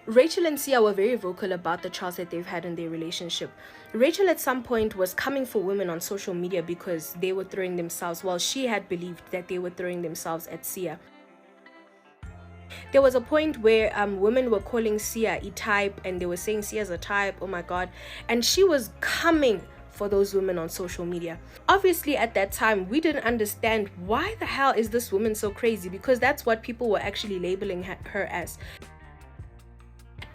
Rachel and Sia were very vocal about the trials that they've had in their relationship. Rachel at some point was coming for women on social media because they were throwing themselves, well, she had believed that they were throwing themselves at Sia. There was a point where women were calling Sia a type, and they were saying Sia's a type, oh my god, and she was coming for those women on social media. Obviously at that time we didn't understand why the hell is this woman so crazy, because that's what people were actually labeling her as.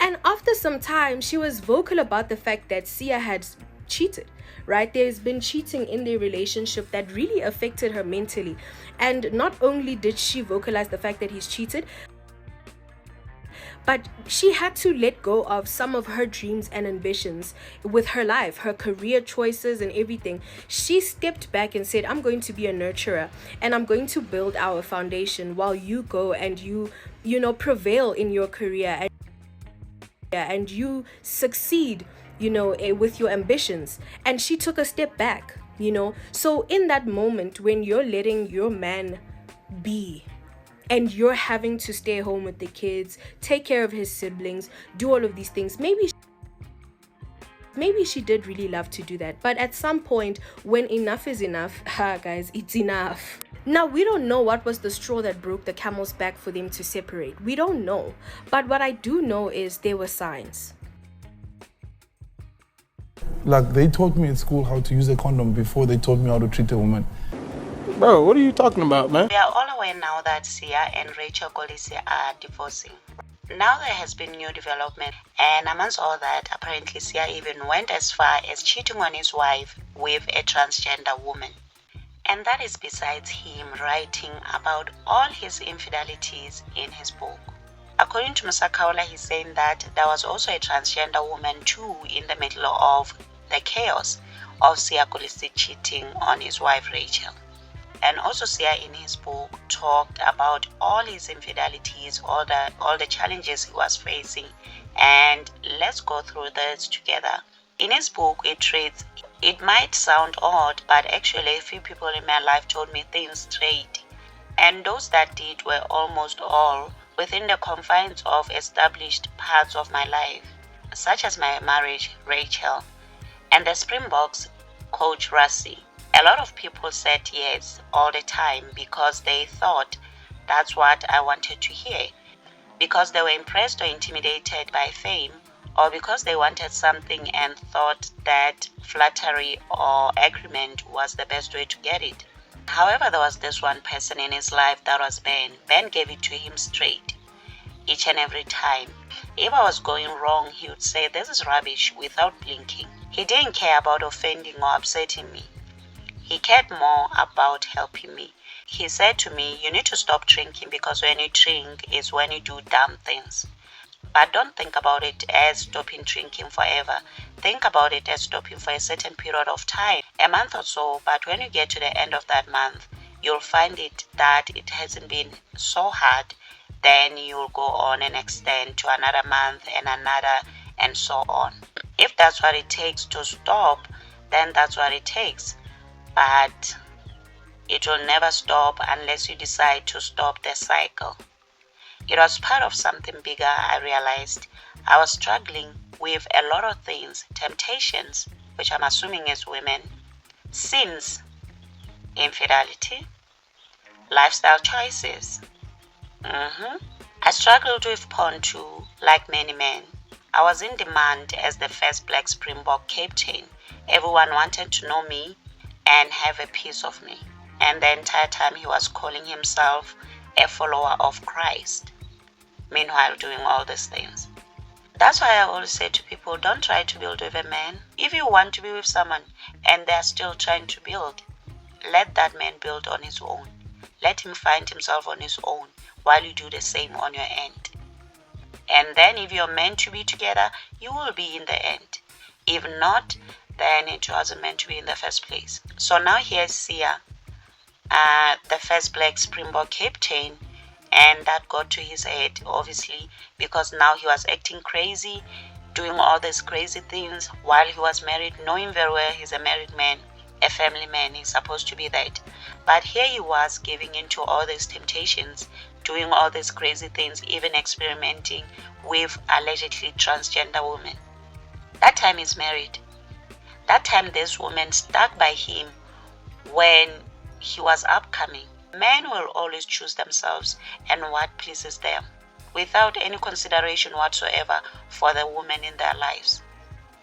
And after some time, she was vocal about the fact that Sia had cheated, right? There's been cheating in their relationship that really affected her mentally. And not only did she vocalize the fact that he's cheated, but she had to let go of some of her dreams and ambitions with her life, her career choices and everything. She stepped back and said, I'm going to be a nurturer and I'm going to build our foundation while you go and you prevail in your career and you succeed, with your ambitions. And she took a step back, So in that moment when you're letting your man be, and you're having to stay home with the kids, take care of his siblings, do all of these things, maybe she did really love to do that. But at some point, when enough is enough, guys, it's enough. Now, we don't know what was the straw that broke the camel's back for them to separate. We don't know. But what I do know is there were signs. Like, they taught me at school how to use a condom before they taught me how to treat a woman. Bro, what are you talking about, man? We are all aware now that Sia and Rachel Kolisi are divorcing. Now there has been new development, and amongst all that, apparently Sia even went as far as cheating on his wife with a transgender woman. And that is besides him writing about all his infidelities in his book. According to Musakaula, he's saying that there was also a transgender woman too in the middle of the chaos of Sia Kolisi cheating on his wife Rachel. And also Sia in his book talked about all his infidelities, all the challenges he was facing. And let's go through this together. In his book, it reads, it might sound odd, but actually a few people in my life told me things straight. And those that did were almost all within the confines of established parts of my life, such as my marriage, Rachel, and the Springboks coach Rassie. A lot of people said yes all the time because they thought that's what I wanted to hear, because they were impressed or intimidated by fame, or because they wanted something and thought that flattery or agreement was the best way to get it. However, there was this one person in his life that was Ben. Ben gave it to him straight, each and every time. If I was going wrong, he would say, this is rubbish, without blinking. He didn't care about offending or upsetting me. He cared more about helping me. He said to me, you need to stop drinking, because when you drink is when you do dumb things. But don't think about it as stopping drinking forever. Think about it as stopping for a certain period of time, a month or so. But when you get to the end of that month, you'll find it that it hasn't been so hard. Then you'll go on and extend to another month and another, and so on. If that's what it takes to stop, then that's what it takes. But it will never stop unless you decide to stop the cycle. It was part of something bigger, I realized. I was struggling with a lot of things, temptations, which I'm assuming is women, sins, infidelity, lifestyle choices. I struggled with porn too, like many men. I was in demand as the first Black Springbok captain. Everyone wanted to know me and have a piece of me. And the entire time he was calling himself a follower of Christ, meanwhile doing all these things. That's why I always say to people, don't try to build with a man. If you want to be with someone and they're still trying to build, let that man build on his own. Let him find himself on his own while you do the same on your end. And then if you're meant to be together, you will be in the end. If not, then it wasn't meant to be in the first place. So now here's Sia, the first Black Springbok captain, and that got to his head, obviously, because now he was acting crazy, doing all these crazy things while he was married, knowing very well he's a married man, a family man, he's supposed to be that. But here he was giving into all these temptations doing all these crazy things, even experimenting with allegedly transgender women. That time he's married. That time this woman stuck by him when he was upcoming. Men will always choose themselves and what pleases them, without any consideration whatsoever for the woman in their lives.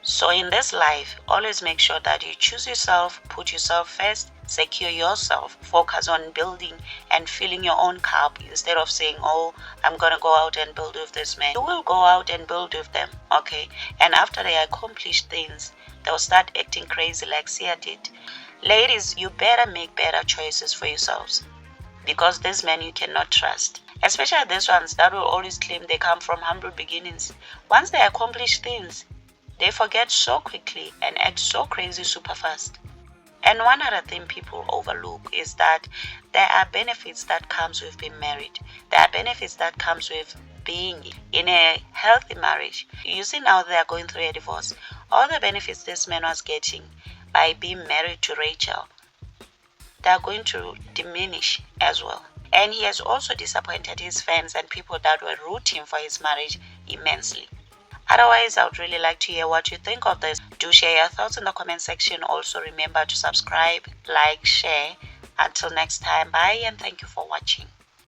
So in this life, always make sure that you choose yourself, put yourself first, secure yourself, focus on building and filling your own cup instead of saying, oh, I'm going to go out and build with this man. You will go out and build with them, okay? And after they accomplish things, they'll start acting crazy like Sia did. Ladies, you better make better choices for yourselves, because these men you cannot trust. Especially these ones that will always claim they come from humble beginnings. Once they accomplish things, they forget so quickly and act so crazy super fast. And one other thing people overlook is that there are benefits that comes with being married. There are benefits that comes with being in a healthy marriage. You see now they are going through a divorce. All the benefits this man was getting by being married to Rachel, they are going to diminish as well. And he has also disappointed his fans and people that were rooting for his marriage immensely. Otherwise, I would really like to hear what you think of this. Do share your thoughts in the comment section. Also remember to subscribe, like, share. Until next time, bye and thank you for watching.